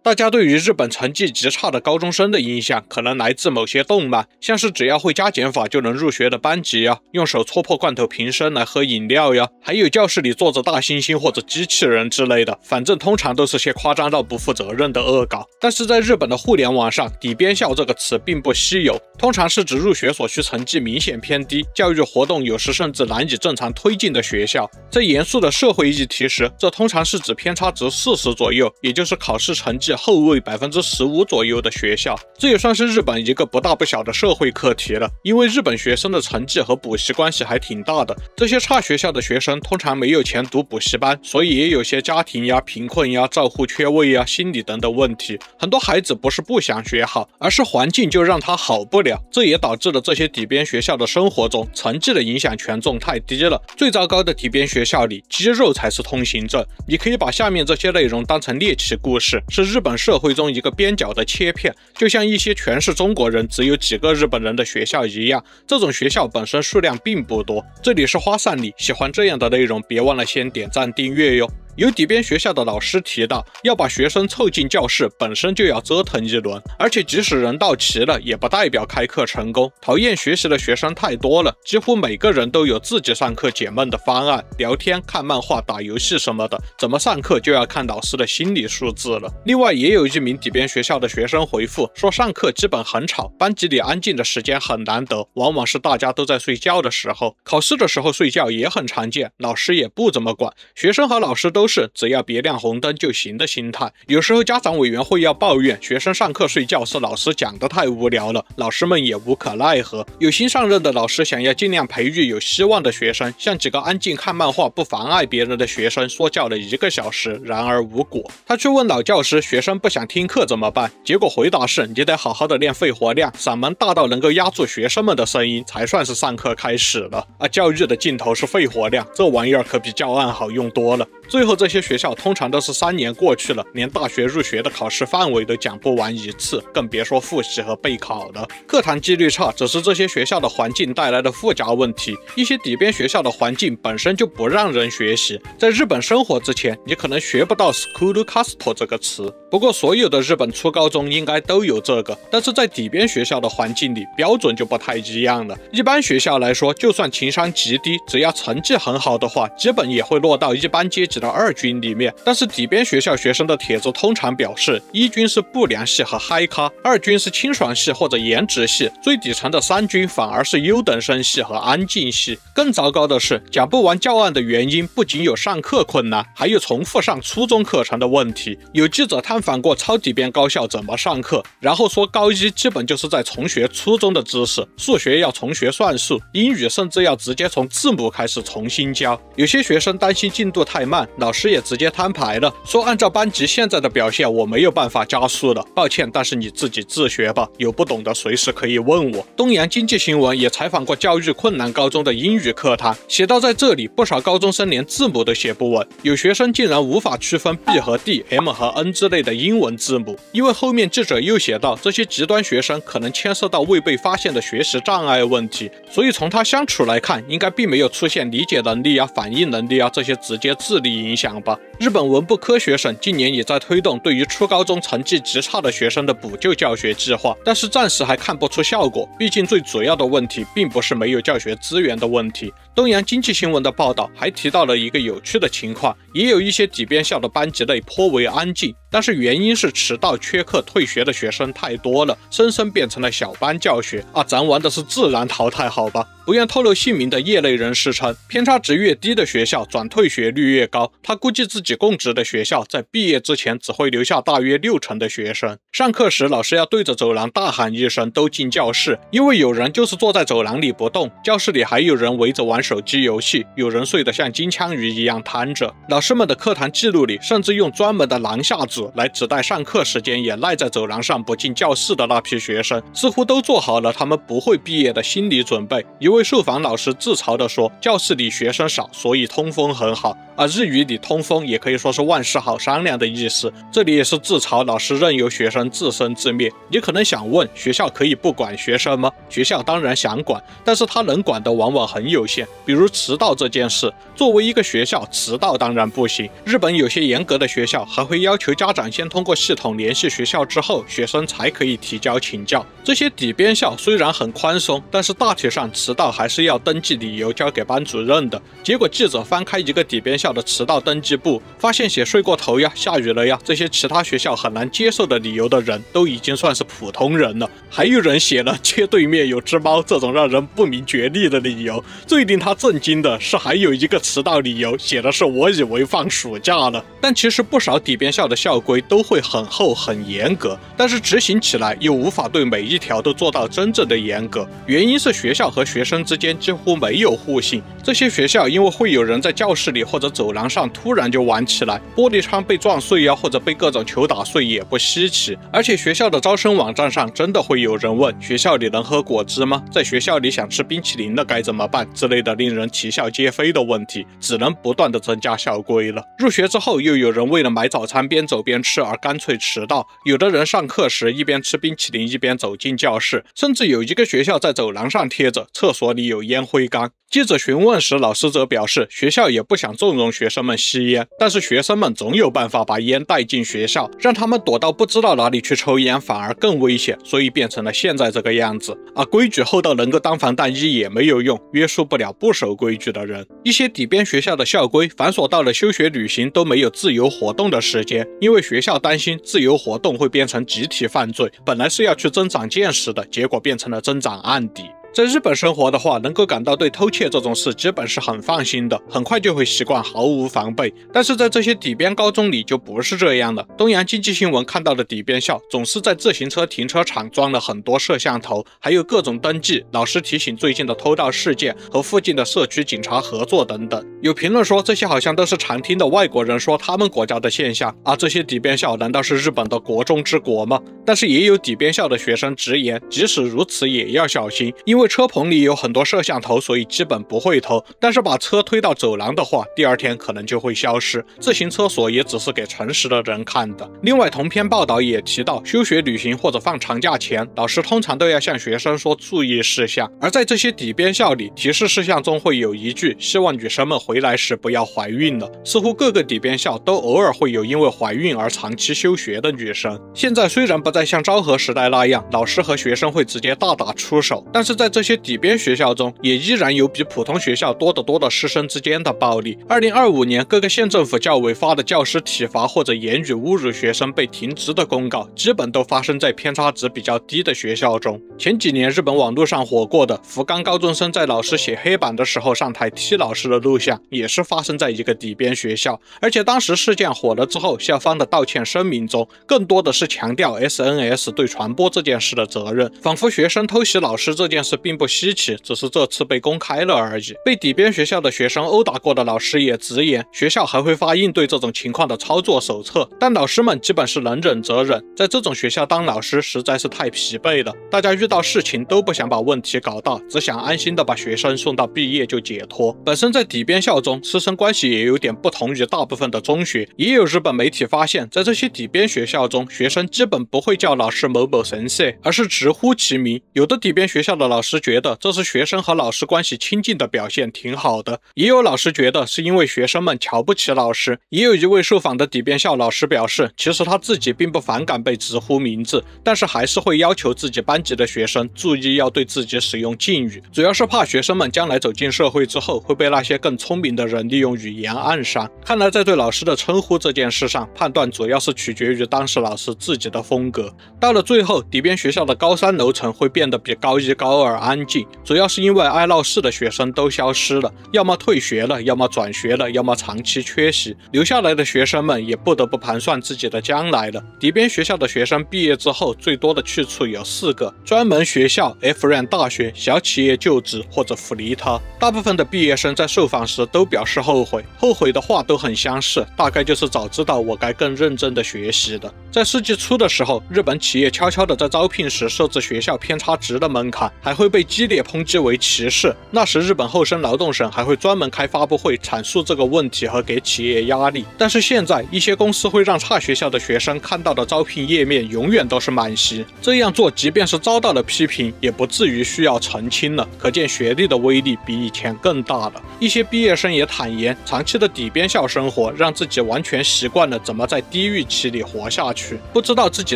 大家對於日本成績極差的高中生的印象，可能來自某些動漫，像是只要會加減法就能入學的班級呀，用手戳破罐頭瓶身來喝飲料呀，還有教室裡坐着大猩猩或者機器人之類的，反正通常都是些誇張到不負責任的惡搞。但是在日本的互聯網上，底邊校這個詞並不稀有，通常是指入學所需成績明顯偏低，教育活動有時甚至難以正常推進的學校。在嚴肅的社會議題時，這通常是指偏差值40左右，也就是考試成績後位15%左右的學校。這也算是日本一個不大不小的社會課題了，因為日本學生的成績和補習關係還挺大的。這些差學校的學生通常沒有錢讀補習班，所以也有些家庭呀、貧困呀、照護缺位呀、心理等等問題。很多孩子不是不想學好，而是環境就讓他好不了。這也導致了这些底邊學校的生活中成績的影響權重太低了。最糟糕的底邊學校裡，肌肉才是通行證。你可以把下面這些內容當成獵奇故事，是日本社會中一個邊角的切片，就像一些全是中國人只有幾個日本人的學校一樣。這種學校本身數量並不多。這裡是花散里，喜歡這樣的內容別忘了先點讚訂閱喲。有底邊學校的老師提到，要把學生湊進教室本身就要折騰一輪，而且即使人到齊了，也不代表開課成功。討厭學習的學生太多了，幾乎每個人都有自己上課解悶的方案，聊天、看漫畫、打遊戲什麼的，怎麼上課就要看老師的心理素質了。另外，也有一名底邊學校的學生回復說，上課基本很吵，班級裡安靜的時間很難得，往往是大家都在睡覺的時候。考試的時候睡覺也很常見，老師也不怎麼管，學生和老師都是只要別亮紅燈就行的心態。有時候家長委員會要抱怨學生上課睡覺是老師講的太無聊了，老師們也無可奈何。有新上任的老師想要盡量培育有希望的學生，向幾個安靜看漫畫不妨礙別人的學生說教了1個小時，然而無果。他去問老教師學生不想聽課怎麼辦，結果回答是，你得好好的練肺活量，嗓門大到能夠壓住學生們的聲音才算是上課開始了。教育的盡頭是肺活量，這玩意兒可比教案好用多了。最後這些學校通常都是3年過去了，連大學入學的考試範圍都講不完一次，更別說複習和備考了。課堂紀律差只是這些學校的環境帶來的附加問題，一些底邊學校的環境本身就不讓人學習。在日本生活之前，你可能學不到 school casto 這個詞，不過所有的日本初高中應該都有這個，但是在底邊學校的環境裡，標準就不太一樣了。一般學校來說，就算情商極低，只要成績很好的話，基本也會落到一般階級的2軍裡面。但是底邊學校學生的帖子通常表示，1軍是不良系和嗨咖，2軍是清爽系或者顏值系，最底層的3軍反而是優等生系和安靜系。更糟糕的是，講不完教案的原因不僅有上課困難，還有重複上初中課程的問題。有記者探訪過超底邊高校怎麼上課，然後說高1基本就是在重學初中的知識，數學要重學算術，英語甚至要直接從字母開始重新教。有些學生擔心進度太慢，老師也直接攤牌了，說按照班級現在的表現，我沒有辦法加速了，抱歉，但是你自己自學吧，有不懂的隨時可以問我。東洋經濟新聞也採訪過教育困難高中的英語課堂，寫到在這裡，不少高中生連字母都寫不穩，有學生竟然無法區分 B 和 D、M 和 N 之類的英文字母。因為後面記者又寫到，這些極端學生可能牽涉到未被發現的學習障礙問題，所以從他相處來看，應該並沒有出現理解能力啊、反應能力啊這些直接智力影響吧。日本文部科學省近年也在推動對於初高中成績極差的學生的補救教學計劃，但是暫時還看不出效果，畢竟最主要的問題並不是沒有教學資源的問題。東洋經濟新聞的報道還提到了一個有趣的情況，也有一些底邊校的班級內頗為安靜，但是原因是遲到、缺課、退學的學生太多了，生生變成了小班教學咱玩的是自然淘汰好吧。不願透露姓名的業內人士稱，偏差值越低的學校轉退學率越高，他估計自己供職的學校在畢業之前只會留下大約60%的學生。上課時老師要對着走廊大喊一聲都進教室，因為有人就是坐在走廊裡不動，教室裡還有人圍着玩手機遊戲，有人睡得像金槍魚一樣癱着。老師們的課堂記錄裡甚至用專門的廊下紙來指代上課時間也賴在走廊上不進教室的那批學生，似乎都做好了他們不會畢業的心理準備。一位受訪老師自嘲地說，教室裡學生少，所以通風很好，而日語裡通風也可以說是萬事好商量的意思。這裡也是自嘲老師任由學生自生自滅。你可能想問，學校可以不管學生嗎？學校當然想管，但是他能管的往往很有限。比如遲到這件事，作為一個學校，遲到當然不行。日本有些嚴格的學校還會要求家長先通過系統聯繫學校之後，學生才可以提交請教。這些底邊校雖然很寬鬆，但是大體上遲到還是要登記理由交給班主任的。結果記者翻開一個底邊校的遲到登記簿，發現寫睡過頭呀、下雨了呀這些其他學校很難接受的理由的人都已經算是普通人了。還有人寫了街对面有只貓這種讓人不明觉厲的理由。最令他震驚的是，還有一個遲到理由寫的是我以為放暑假了。但其實不少底邊校的校規都會很厚很嚴格，但是執行起來又無法对每一條都做到真正的嚴格。原因是學校和學生之間幾乎沒有互信。這些學校因為會有人在教室裡或者走廊上突然就玩起來，玻璃窗被撞碎呀，或者被各種球打碎也不稀奇。而且學校的招生網站上真的會有人問，學校裡能喝果汁嗎？在學校裡想吃冰淇淋了該怎麼辦？之類的令人啼笑皆非的問題，只能不斷的增加校規了。入學之後又有人為了買早餐邊走邊吃而乾脆遲到，有的人上課時一邊吃冰淇淋一邊走進教室，甚至有一個學校在走廊上貼着廁所裡有煙灰缸。記者詢問時，老師則表示學校也不想縱容學生們吸煙，但是學生們總有辦法把煙帶進學校，讓他們躲到不知道哪裡去抽煙反而更危險，所以變成了現在這個樣子。規矩厚到能夠當防彈衣也沒有用，約束不了不守規矩的人。一些底邊學校的校規繁瑣到了休學旅行都沒有自由活動的時間，因為學校擔心自由活動會變成集體犯罪，本來是要去增長見識的，結果变成了增长案底。在日本生活的話，能夠感到对偷竊這種事基本是很放心的，很快就會習慣毫無防備。但是在這些底邊高中裡就不是這樣的。東洋經濟新聞看到的底邊校總是在自行車停車場裝了很多攝像頭，還有各種登記、老師提醒最近的偷盜事件和附近的社區警察合作等等。有評論說，這些好像都是常聽的外國人說他們國家的現象啊，這些底邊校難道是日本的國中之國嗎？但是也有底邊校的學生直言，即使如此也要小心，因為車棚裡有很多攝像頭，所以基本不會偷。但是把車推到走廊的話，第二天可能就會消失。自行車所也只是給誠實的人看的。另外，同篇報道也提到，休學旅行或者放長假前，老師通常都要向學生說注意事項。而在這些底邊校裡，提示事項中會有一句，希望女生們回來時不要懷孕了。似乎各個底邊校都偶爾會有因為懷孕而長期休學的女生。現在雖然不再像昭和時代那樣，老師和學生會直接大打出手，但是在這些底邊學校中，也依然有比普通學校多得多的師生之間的暴力。2025年，各個縣政府教委發的教師體罰或者言語侮辱學生被停職的公告，基本都發生在偏差值比較低的學校中。前幾年日本網絡上火過的福岡高中生在老師寫黑板的時候上台踢老師的錄像，也是發生在一個底邊學校。而且當時事件火了之後，校方的道歉聲明中，更多的是強調 SNS 對傳播這件事的責任，仿佛學生偷襲老師這件事並不稀奇，只是這次被公開了而已。被底邊學校的學生毆打過的老師也直言，學校還會發應對這種情況的操作手冊，但老師們基本是能忍則忍。在這種學校當老師實在是太疲憊了，大家遇到事情都不想把問題搞大，只想安心的把學生送到畢業就解脫。本身在底邊校中，師生關係也有點不同於大部分的中學。也有日本媒體發現，在這些底邊學校中，學生基本不會叫老師某某先生，而是直呼其名。有的底邊學校的老師覺得這是學生和老師關係親近的表現，挺好的。也有老師覺得是因為學生們瞧不起老師。也有一位受訪的底邊校老師表示，其實他自己並不反感被直呼名字，但是還是會要求自己班級的學生注意要对自己使用敬語，主要是怕學生們將來走進社會之後會被那些更聰明的人利用語言暗殺。看來在對老師的稱呼這件事上，判斷主要是取決於當時老師自己的風格。到了最後，底邊學校的高三樓層會變得比高一高二安靜，主要是因為愛鬧事的學生都消失了，要麼退學了，要麼轉學了，要麼長期缺席，留下來的學生們也不得不盘算自己的將來了。底邊學校的學生畢業之後最多的去處有4個：專門學校、F-RAN 大學、小企業就職或者福利他。大部分的畢業生在受訪時都表示後悔的話都很相似，大概就是早知道我該更認真的學習的。在世紀初的時候，日本企業悄悄地在招聘時設置學校偏差值的門檻，還會會被激烈抨擊為歧視。那時日本厚生勞動省還會專門開發布會闡述這個問題和給企業壓力。但是現在一些公司會讓差學校的學生看到的招聘頁面永遠都是滿席，這樣做即便是遭到了批評，也不至於需要澄清了。可見學歷的威力比以前更大了。一些畢業生也坦言，長期的底邊校生活讓自己完全習慣了怎麼在低預期裡活下去，不知道自己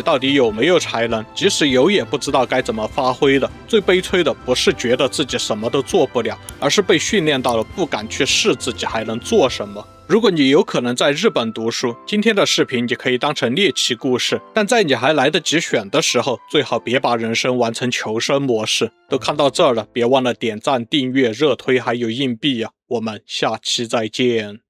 到底有沒有才能，即使有也不知道該怎麼發揮了。最悲催的不是覺得自己什麼都做不了，而是被訓練到了不敢去試自己還能做什麼。如果你有可能在日本讀書，今天的視頻你可以當成獵奇故事，但在你還來得及選的時候，最好別把人生玩成求生模式。都看到這兒了，別忘了點讚、訂閱、熱推還有硬幣啊！我們下期再見。